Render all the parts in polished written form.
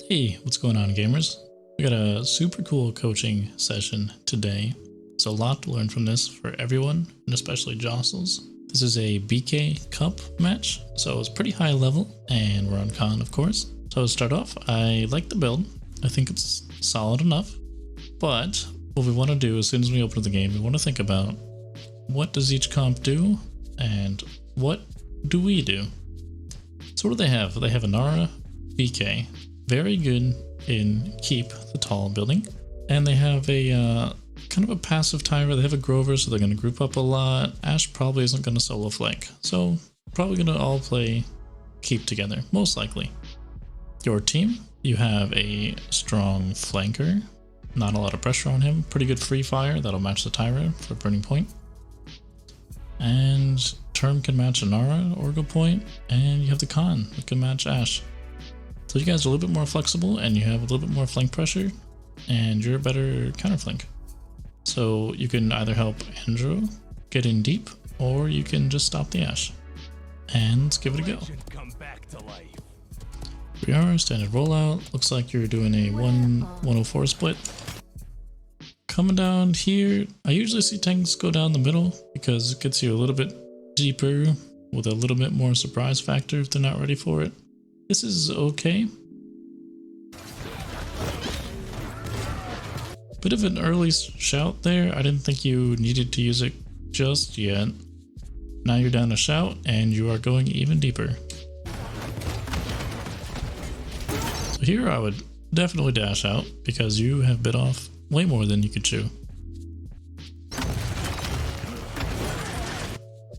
Hey, what's going on, gamers? We got a super cool coaching session today. There's a lot to learn from this for everyone, and especially Jossels. This is a BK Cup match, so it's pretty high level, and we're on con, of course. So to start off, I like the build. I think it's solid enough, but what we want to do as soon as we open the game, we want to think about what does each comp do, and what do we do? So what do they have? They have Inara, BK. Very good in keep, the tall building, and they have a kind of a passive Tyra. They have a Grover, so they're going to group up a lot. Ashe probably isn't going to solo flank, so probably going to all play keep together, most likely. Your team, you have a strong flanker, not a lot of pressure on him, pretty good free fire, that'll match the Tyra for burning point. And Term can match Inara, Orgo point, and you have the Khan that can match Ashe. So you guys are a little bit more flexible and you have a little bit more flank pressure and you're a better counter flank. So you can either help Andrew get in deep or you can just stop the Ashe. And let's give it a go. We are standard rollout. Looks like you're doing a 1-104 split. Coming down here, I usually see tanks go down the middle because it gets you a little bit deeper with a little bit more surprise factor if they're not ready for it. This is okay. Bit of an early shout there. I didn't think you needed to use it just yet. Now you're down a shout and you are going even deeper. So here I would definitely dash out because you have bit off way more than you could chew.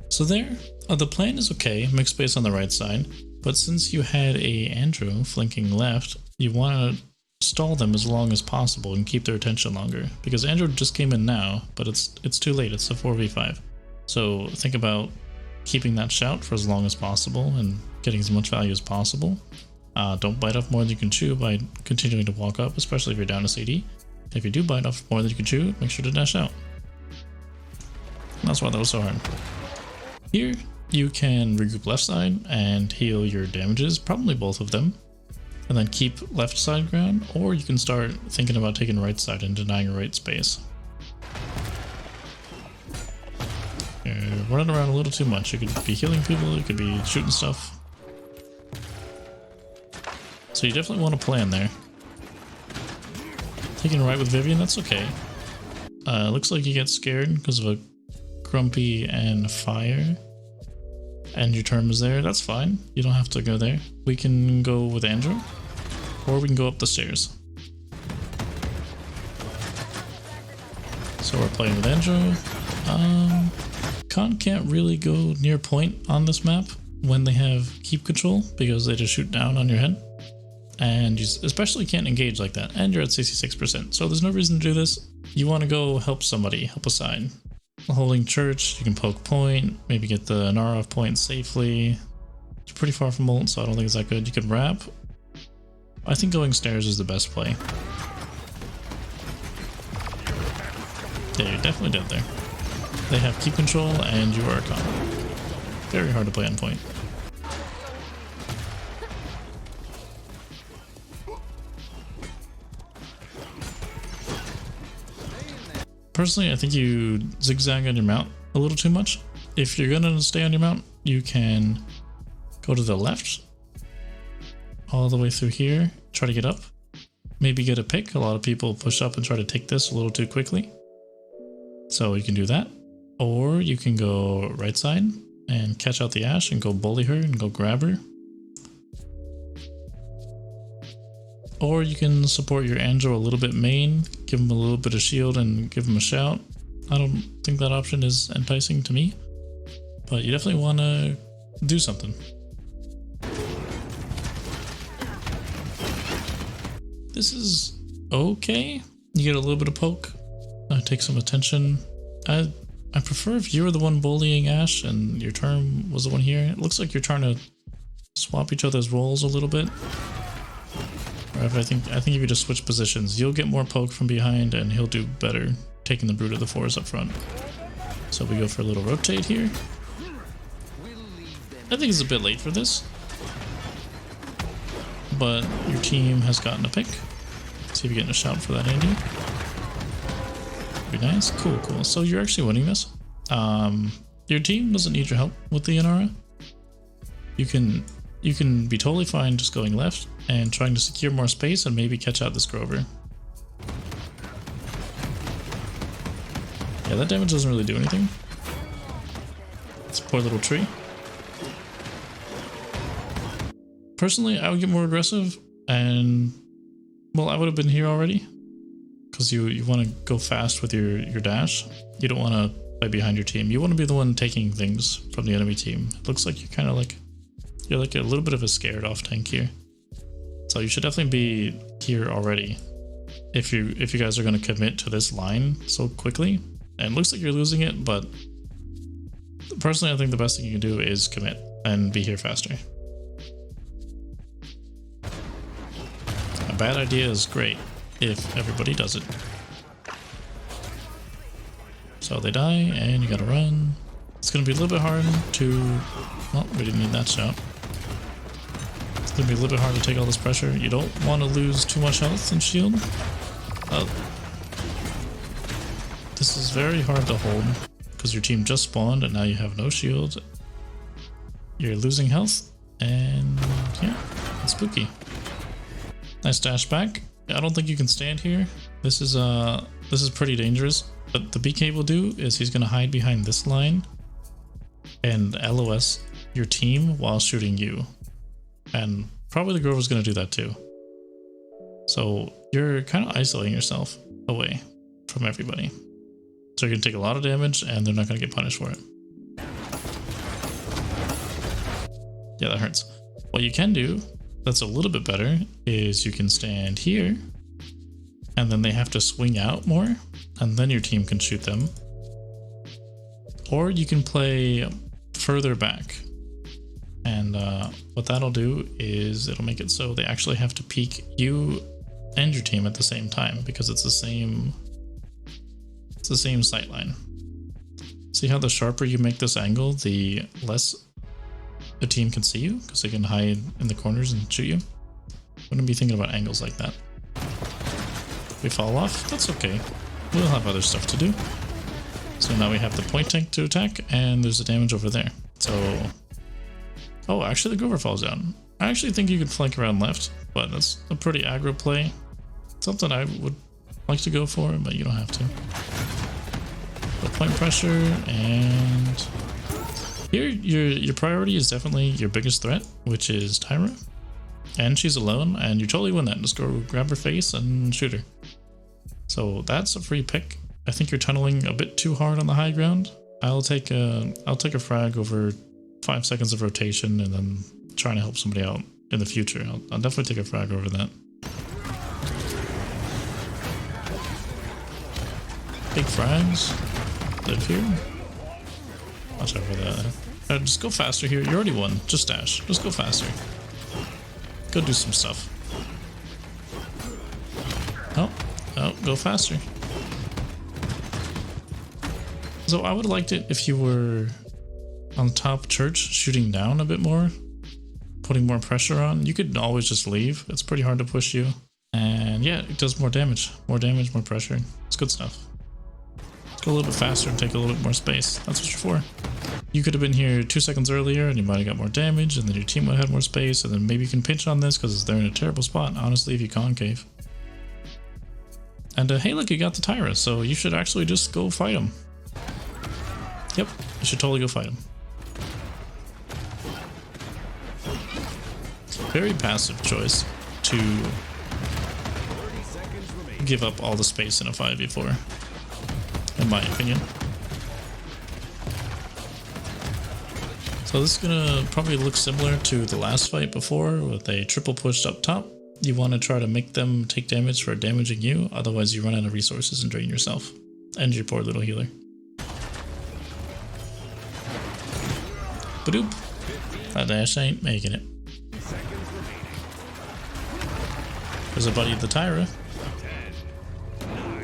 So there, the plan is okay, mixed space on the right side. But since you had a Andrew flanking left, you want to stall them as long as possible and keep their attention longer. Because Andrew just came in now, but it's too late, it's a 4v5. So think about keeping that shout for as long as possible and getting as much value as possible. Don't bite off more than you can chew by continuing to walk up, especially if you're down a CD. If you do bite off more than you can chew, make sure to dash out. That's why that was so hard. Here, you can regroup left side and heal your damages, probably both of them, and then keep left side ground, or you can start thinking about taking right side and denying right space. You're running around a little too much. You could be healing people, you could be shooting stuff. So you definitely want to plan there. Taking right with Vivian, that's okay. Looks like you get scared because of a Grumpy and Fire. And your term is there, that's fine. You don't have to go there. We can go with Andrew, or we can go up the stairs. So we're playing with Andrew. Khan can't really go near point on this map when they have keep control because they just shoot down on your head. And you especially can't engage like that. And you're at 66%, so there's no reason to do this. You want to go help somebody, help a side. Holding church, you can poke point, maybe get the Inara off point safely. You're pretty far from ult, so I don't think it's that good. You can wrap. I think going stairs is the best play. Yeah, you're definitely dead there. They have keep control and you are a con. Very hard to play on point. Personally, I think you zigzag on your mount a little too much. If you're gonna stay on your mount, you can go to the left all the way through here, try to get up, maybe get a pick. A lot of people push up and try to take this a little too quickly, so you can do that. Or you can go right side and catch out the Ashe and go bully her and go grab her. Or you can support your Andrew a little bit main, give him a little bit of shield and give him a shout. I don't think that option is enticing to me, but you definitely want to do something. This is okay. You get a little bit of poke, take some attention. I prefer if you were the one bullying Ashe and your term was the one here. It looks like you're trying to swap each other's roles a little bit. I think if you just switch positions, you'll get more poke from behind and he'll do better taking the Brood of the Forest up front. So we go for a little rotate here. I think it's a bit late for this. but your team has gotten a pick. See if you're getting a shout for that, Andy. Be nice. Cool, cool. So you're actually winning this. Your team doesn't need your help with the Inara. You can be totally fine just going left and trying to secure more space and maybe catch out this Grover. Yeah, that damage doesn't really do anything. It's a poor little tree. Personally, I would get more aggressive and, well, I would have been here already because you want to go fast with your dash. You don't want to play behind your team. You want to be the one taking things from the enemy team. It looks like you're kind of like, you're like a little bit of a scared off tank here. So you should definitely be here already if you guys are going to commit to this line so quickly. And it looks like you're losing it, but personally I think the best thing you can do is commit and be here faster. A bad idea is great if everybody does it. So they die and you gotta run. It's gonna be a little bit hard to, well, we didn't need that shot. It's gonna be a little bit hard to take all this pressure. You don't want to lose too much health and shield. This is very hard to hold because your team just spawned and now you have no shield. You're losing health and yeah, it's spooky. Nice dash back. I don't think you can stand here. This is pretty dangerous. What the BK will do is he's gonna hide behind this line and LOS your team while shooting you. And probably the Grover's gonna do that too. So you're kind of isolating yourself away from everybody. So you're gonna take a lot of damage and they're not gonna get punished for it. Yeah, that hurts. What you can do that's a little bit better is you can stand here and then they have to swing out more and then your team can shoot them. Or you can play further back. And what that'll do is it'll make it so they actually have to peek you and your team at the same time because it's the same sight line. See how the sharper you make this angle, the less the team can see you because they can hide in the corners and shoot you. Wouldn't be thinking about angles like that. We fall off, that's okay. We'll have other stuff to do. So now we have the point tank to attack and there's the damage over there. So, oh, actually the Grover falls down. I actually think you could flank around left, but that's a pretty aggro play. Something I would like to go for, but you don't have to. But point pressure and here your priority is definitely your biggest threat, which is Tyra. And she's alone and you totally win that. Just go grab her face and shoot her. So that's a free pick. I think you're tunneling a bit too hard on the high ground. I'll take a frag over 5 seconds of rotation and then trying to help somebody out in the future. I'll definitely take a frag over that. Big frags. Live here. Watch out for that. Just go faster here. You already won. Just dash. Just go faster. Go do some stuff. Oh, go faster. So I would have liked it if you were on top church shooting down a bit more, putting more pressure on. You could always just leave. It's pretty hard to push you. And yeah, it does more damage, more pressure. It's good stuff. Let's go a little bit faster and take a little bit more space. That's what you're for. You could have been here 2 seconds earlier and you might have got more damage and then your team would have had more space and then maybe you can pinch on this because they're in a terrible spot, honestly, if you concave. And hey, look, you got the Tyra, so you should actually just go fight him. Yep, you should totally go fight him. Very passive choice to give up all the space in a 5v4, in my opinion. So this is gonna probably look similar to the last fight before with a triple pushed up top. You want to try to make them take damage for damaging you, otherwise you run out of resources and drain yourself. And your poor little healer. Badoop. That dash ain't making it. There's a buddy of the Tyra.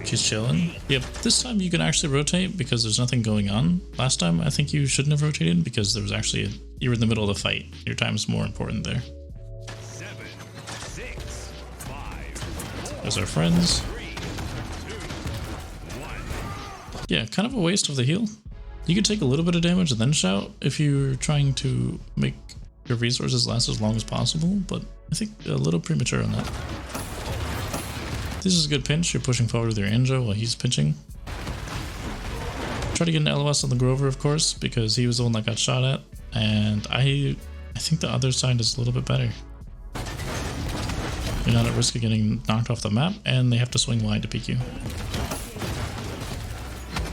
She's chilling. Yep, this time you can actually rotate because there's nothing going on. Last time I think you shouldn't have rotated because there was actually you were in the middle of the fight. Your time's more important there. There's our friends. Yeah, kind of a waste of the heal. You could take a little bit of damage and then shout if you're trying to make your resources last as long as possible, but I think a little premature on that. This is a good pinch. You're pushing forward with your Anjo while he's pinching. Try to get an LOS on the Grover, of course, because he was the one that got shot at, and I think the other side is a little bit better. You're not at risk of getting knocked off the map, and they have to swing wide to peek you.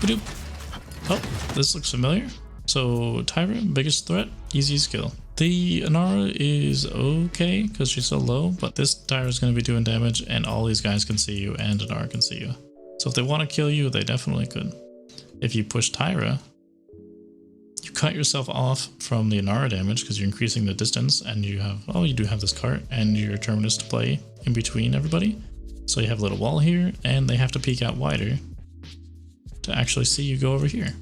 Ba-doop. Oh, this looks familiar. So Tyra, biggest threat, easiest kill. The Inara is okay because she's so low, but this Tyra is going to be doing damage, and all these guys can see you, and Inara can see you. So if they want to kill you, they definitely could. If you push Tyra, you cut yourself off from the Inara damage because you're increasing the distance, and you have, oh, you do have this cart and your Terminus to play in between everybody. So you have a little wall here, and they have to peek out wider to actually see you go over here.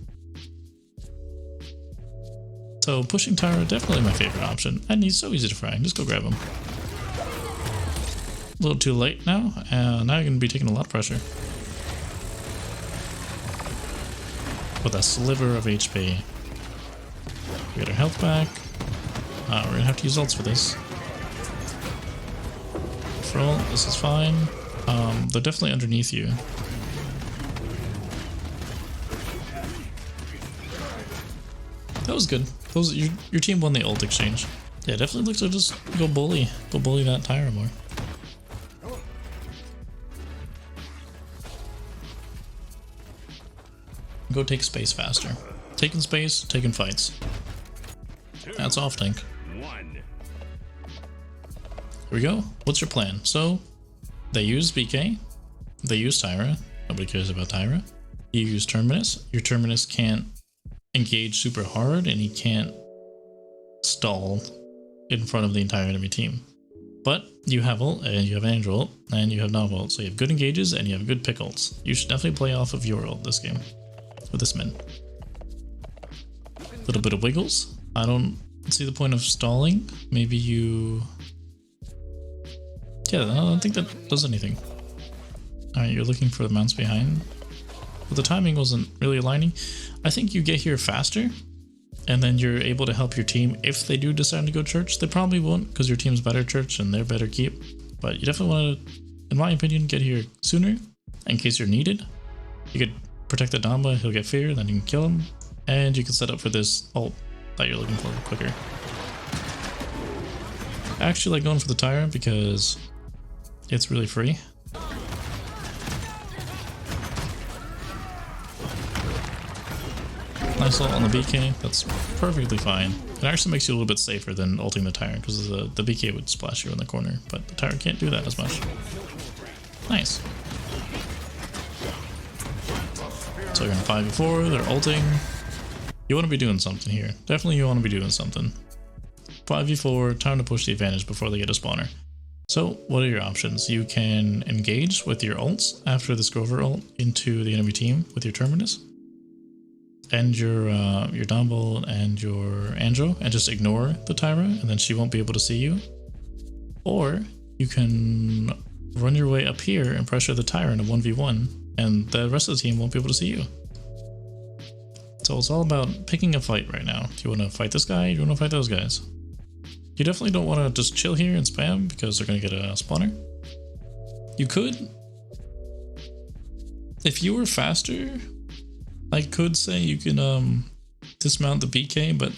So pushing Tyra, definitely my favorite option, and he's so easy to frag. Just go grab him. A little too late now, and now you're going to be taking a lot of pressure. With a sliver of HP. We get our health back. We're going to have to use ults for this. For ult, this is fine. They're definitely underneath you. That was good. Your team won the ult exchange. Yeah, definitely looks like just go bully that Tyra more. Go take space faster. Taking space, taking fights. That's off tank. Here we go. What's your plan? So they use BK. They use Tyra. Nobody cares about Tyra. You use Terminus. Your Terminus can't engage super hard, and he can't stall in front of the entire enemy team. But you have ult, and you have Andrew ult, and you have Nova ult, so you have good engages and you have good pick ults. You should definitely play off of your ult this game with this min. A little bit of wiggles. I don't see the point of stalling. Maybe you... Yeah, I don't think that does anything. Alright, you're looking for the mounts behind. But the timing wasn't really aligning. I think you get here faster, and then you're able to help your team if they do decide to go church. They probably won't because your team's better church and they're better keep. But you definitely want to, in my opinion, get here sooner in case you're needed. You could protect the Damba, he'll get fear, then you can kill him. And you can set up for this ult that you're looking for quicker. I actually like going for the Tyra because it's really free. Nice ult on the BK, that's perfectly fine. It actually makes you a little bit safer than ulting the Tyra because the BK would splash you in the corner, but the Tyra can't do that as much. Nice. So you're in 5v4, they're ulting. You want to be doing something here. Definitely you want to be doing something. 5v4, time to push the advantage before they get a spawner. So what are your options? You can engage with your ults after this Grover ult into the enemy team with your Terminus. And your Dumble and your Andro, and just ignore the Tyra, and then she won't be able to see you. Or you can run your way up here and pressure the Tyra in a 1v1, and the rest of the team won't be able to see you. So it's all about picking a fight right now. Do you want to fight this guy? Do you want to fight those guys? You definitely don't want to just chill here and spam because they're going to get a spawner. You could, if you were faster, I could say you can dismount the BK, but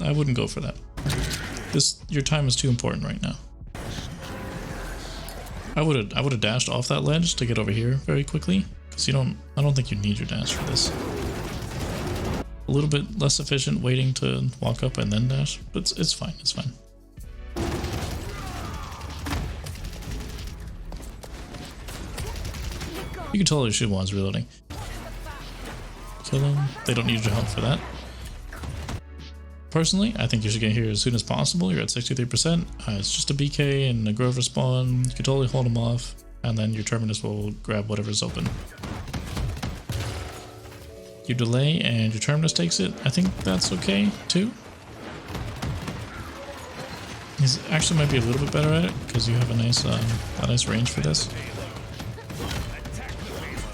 I wouldn't go for that. Your time is too important right now. I would have dashed off that ledge to get over here very quickly because I don't think you need your dash for this. A little bit less efficient waiting to walk up and then dash, but it's fine. It's fine. You can totally shoot while it's reloading. Kill them. They don't need your help for that. Personally, I think you should get here as soon as possible. You're at 63%. It's just a BK and a Grover spawn. You can totally hold them off, and then your Terminus will grab whatever's open. You delay and your Terminus takes it. I think that's okay too. He's actually might be a little bit better at it because you have a nice range for this.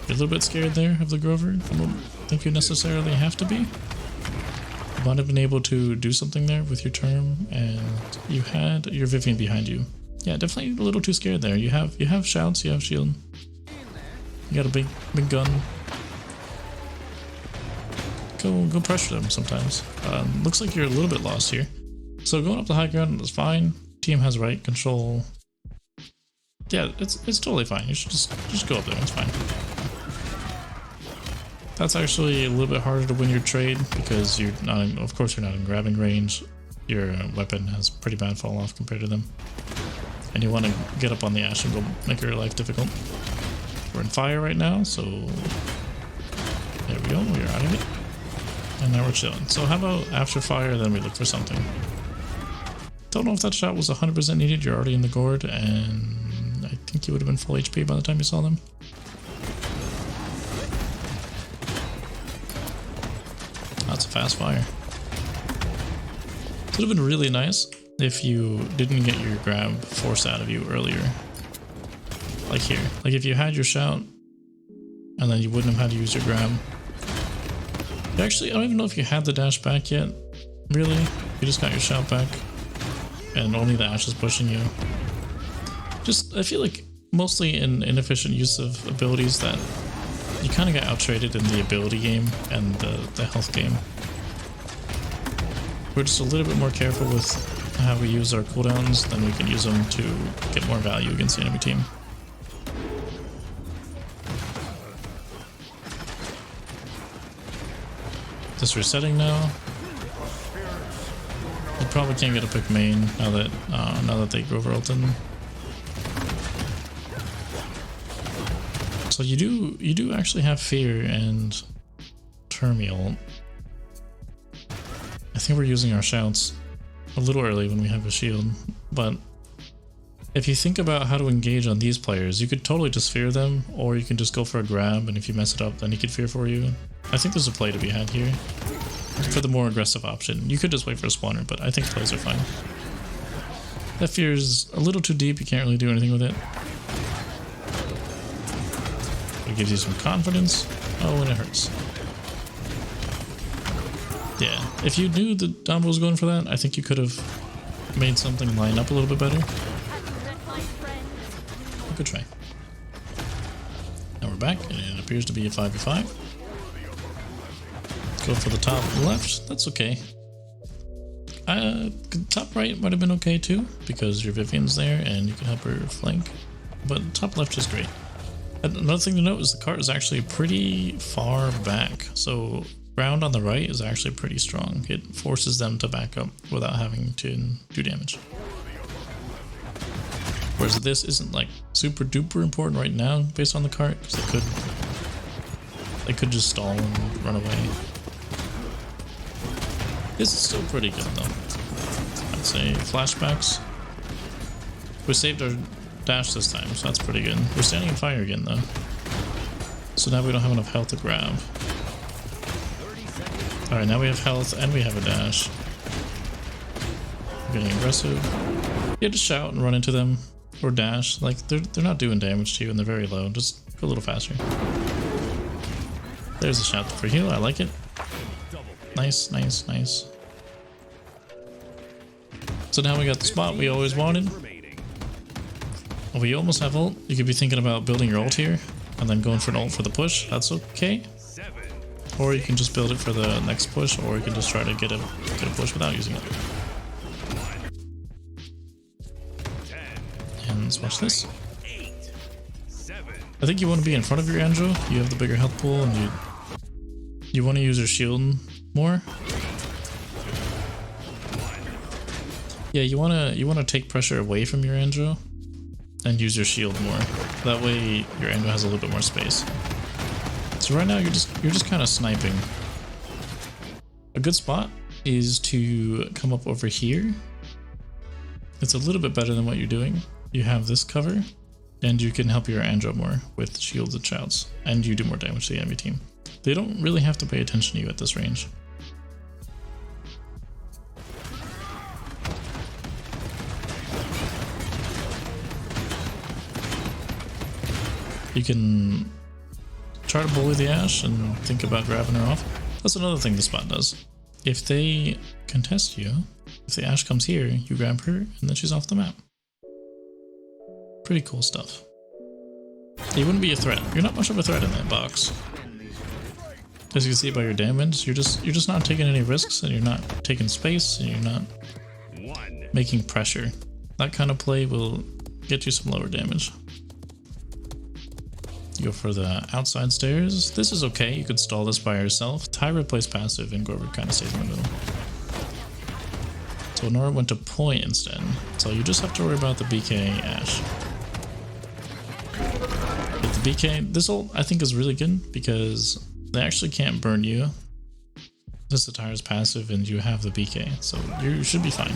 You're a little bit scared there of the Grover. I don't think you necessarily have to be. You might have been able to do something there with your term, and you had your Vivian behind you. Yeah, definitely a little too scared there. You have shouts, you have shield. You got a big gun. Go pressure them sometimes. Looks like you're a little bit lost here. So going up the high ground is fine. Team has right control. Yeah, it's totally fine. You should just go up there. It's fine. That's actually a little bit harder to win your trade because you're not in, of course you're not in grabbing range. Your weapon has pretty bad fall off compared to them. And you want to get up on the ash and go make your life difficult. We're in fire right now, so there we go, we're out of it. And now we're chilling. So how about after fire, then we look for something. Don't know if that shot was 100% needed. You're already in the gourd, and I think you would have been full HP by the time you saw them. That's a fast fire. It would have been really nice if you didn't get your grab forced out of you earlier. Like here. Like if you had your shout, and then you wouldn't have had to use your grab. Actually, I don't even know if you had the dash back yet. Really? You just got your shout back. And only the ash is pushing you. I feel like mostly in inefficient use of abilities that you kind of get out-traded in the ability game and the health game. We're just a little bit more careful with how we use our cooldowns, then we can use them to get more value against the enemy team. Just resetting now. You probably can't get a pick main now that they Grover ulted. So you do actually have fear and Termial. I think we're using our shouts a little early when we have a shield, but if you think about how to engage on these players, you could totally just fear them, or you can just go for a grab, and if you mess it up, then he could fear for you. I think there's a play to be had here for the more aggressive option. You could just wait for a spawner, but I think plays are fine. That fear is a little too deep, you can't really do anything with it. It gives you some confidence. Oh, and it hurts. Yeah, if you knew the Dumbo was going for that, I think you could have made something line up a little bit better. Good try. Now we're back, and it appears to be a 5v5. Go for the top left. That's okay. Top right might have been okay too, because your Vivian's there and you can help her flank. But top left is great. Another thing to note is the cart is actually pretty far back, so ground on the right is actually pretty strong. It forces them to back up without having to do damage. Whereas this isn't like super duper important right now based on the cart, because they could just stall and run away. This is still pretty good though. I'd say flashbacks. We saved our dash this time, so that's pretty good. We're standing in fire again though. So now we don't have enough health to grab. Alright, now we have health and we have a dash. We're getting aggressive. Yeah, just shout and run into them. Or dash. Like, they're not doing damage to you and they're very low. Just go a little faster. There's a shout for heal. I like it. Nice, nice, nice. So now we got the spot we always wanted. We almost have ult. You could be thinking about building your ult here and then going for an ult for the push. That's okay. Or you can just build it for the next push, or you can just try to get a push without using it. And let's watch this. I think you want to be in front of your Andrew. You have the bigger health pool, and you want to use your shield more. Yeah, you wanna take pressure away from your Andrew and use your shield more. That way your Andrew has a little bit more space. So right now you're just kind of sniping. A good spot is to come up over here. It's a little bit better than what you're doing. You have this cover, and you can help your Andrew more with shields and shouts, and you do more damage to the enemy team. They don't really have to pay attention to you at this range. You can try to bully the Ashe and think about grabbing her off. That's another thing this bot does. If they contest you, if the Ashe comes here, you grab her and then she's off the map. Pretty cool stuff. You wouldn't be a threat. You're not much of a threat in that box. As you can see by your damage, you're just not taking any risks, and you're not taking space, and you're not making pressure. That kind of play will get you some lower damage. You go for the outside stairs. This is okay. You could stall this by yourself. Tyra plays passive, and Gorber kind of stays in the middle. So Nora went to point instead. So you just have to worry about the BK Ashe. With the BK, this ult I think is really good because they actually can't burn you. Since the Tyra's passive and you have the BK, so you should be fine.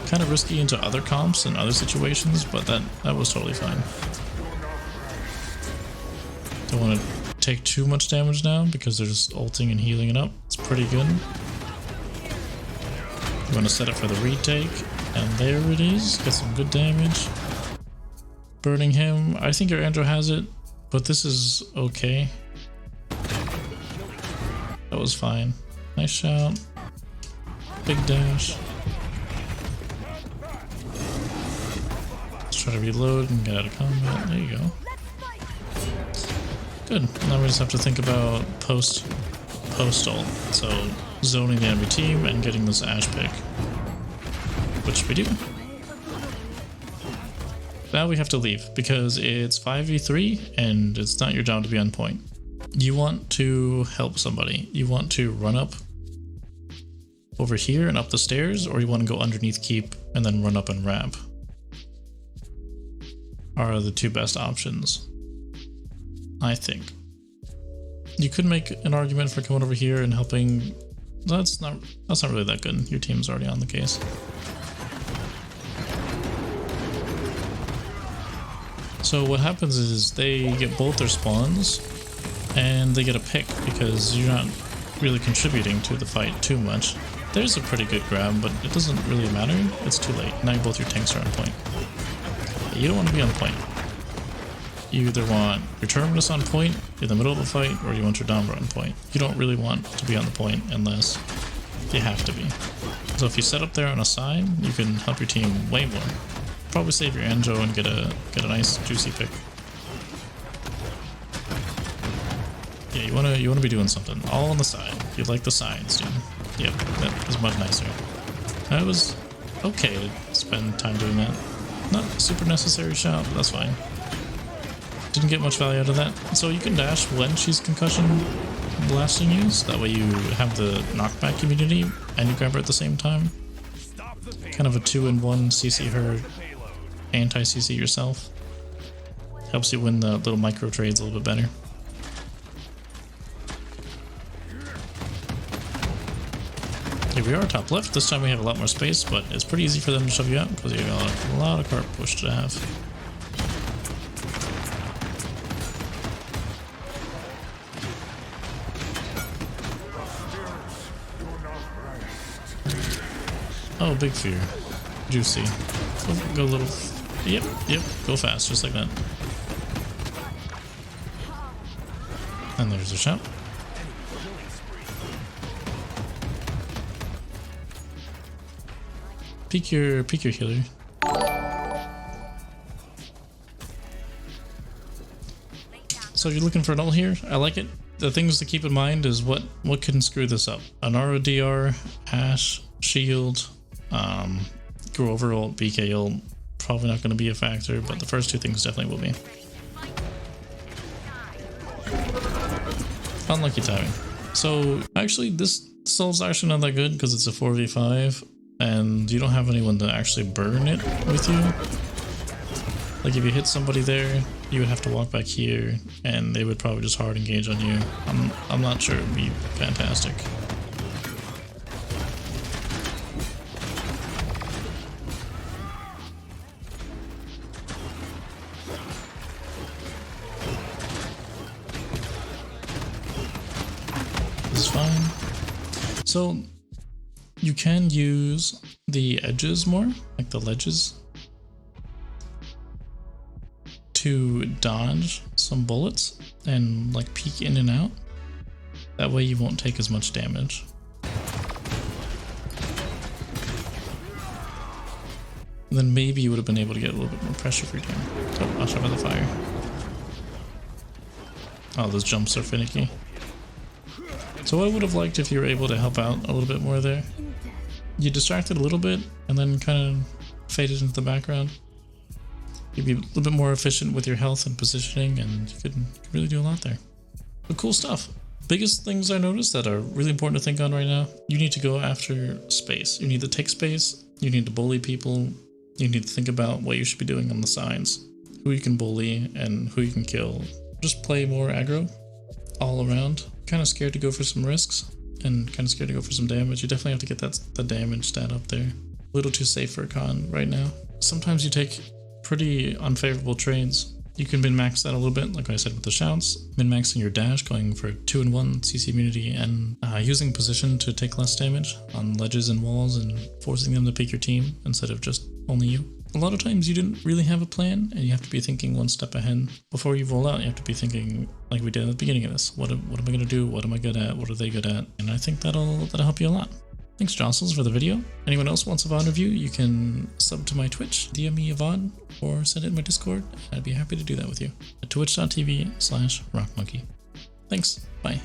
Kind of risky into other comps and other situations, but that was totally fine. Don't want to take too much damage now because they're just ulting and healing it up. It's pretty good. You want to set it for the retake, and there it is. Get some good damage. Burning him. I think your Andrew has it, but this is okay. That was fine. Nice shout. Big dash. Let's try to reload and get out of combat. There you go. Good. Now we just have to think about post ult. So zoning the enemy team and getting this Ashe pick, which we do. Now we have to leave because it's 5v3 and it's not your job to be on point. You want to help somebody. You want to run up over here and up the stairs, or you want to go underneath keep and then run up and ramp. Are the two best options, I think. You could make an argument for coming over here and helping. That's not really that good. Your team's already on the case. So what happens is they get both their spawns and they get a pick because you're not really contributing to the fight too much. There's a pretty good grab, but it doesn't really matter. It's too late. Now both your tanks are on point. You don't want to be on point. You either want your Terminus on point in the middle of the fight, or you want your Dombra on point. You don't really want to be on the point unless you have to be. So if you set up there on a side, you can help your team way more. Probably save your Anjo and get a nice juicy pick. Yeah, you wanna be doing something all on the side. You like the sides, dude. Yep, that is much nicer. That was okay to spend time doing that. Not super necessary shout, but that's fine. Didn't get much value out of that. So you can dash when she's concussion blasting you, so that way you have the knockback immunity and you grab her at the same time. Kind of a 2-in-1, CC her, anti-CC yourself. Helps you win the little micro trades a little bit better. Here we are, top left. This time we have a lot more space, but it's pretty easy for them to shove you out because you got a lot of cart push to have. Oh, big fear. Juicy. Go a little. Yep, go fast, just like that. And there's a shot. Peek your healer. So you're looking for an ult here? I like it. The things to keep in mind is what can screw this up. An RODR, Ashe, shield, Grover ult, BK ult, probably not going to be a factor, but the first two things definitely will be. Unlucky timing. So actually this ult's actually not that good because it's a 4v5 and you don't have anyone to actually burn it with you. Like if you hit somebody there, you would have to walk back here and they would probably just hard engage on you. I'm not sure it would be fantastic. This is fine. So you can use the edges more, like the ledges, to dodge some bullets and like peek in and out. That way you won't take as much damage. And then maybe you would have been able to get a little bit more pressure for your team. Oh, watch out for the fire. Oh, those jumps are finicky. So what I would have liked if you were able to help out a little bit more there. You distracted a little bit and then kind of faded into the background. You'd be a little bit more efficient with your health and positioning, and you could really do a lot there. But cool stuff. Biggest things I noticed that are really important to think on right now, you need to go after space. You need to take space, you need to bully people, you need to think about what you should be doing on the sides, who you can bully and who you can kill. Just play more aggro all around. Kind of scared to go for some risks and kind of scared to go for some damage. You definitely have to get the damage stat up there. A little too safe for a con right now. Sometimes you take pretty unfavorable trades. You can min-max that a little bit, like I said with the shouts. Min-maxing your dash, going for 2-in-1 CC immunity, and using position to take less damage on ledges and walls and forcing them to pick your team instead of just only you. A lot of times you didn't really have a plan, and you have to be thinking one step ahead. Before you roll out, you have to be thinking, like we did at the beginning of this, what am I going to do? What am I good at? What are they good at? And I think that'll help you a lot. Thanks, Jossels, for the video. Anyone else wants a VOD review, you can sub to my Twitch, DM me a VOD, or send it in my Discord. I'd be happy to do that with you at twitch.tv/rockmonkey. Thanks. Bye.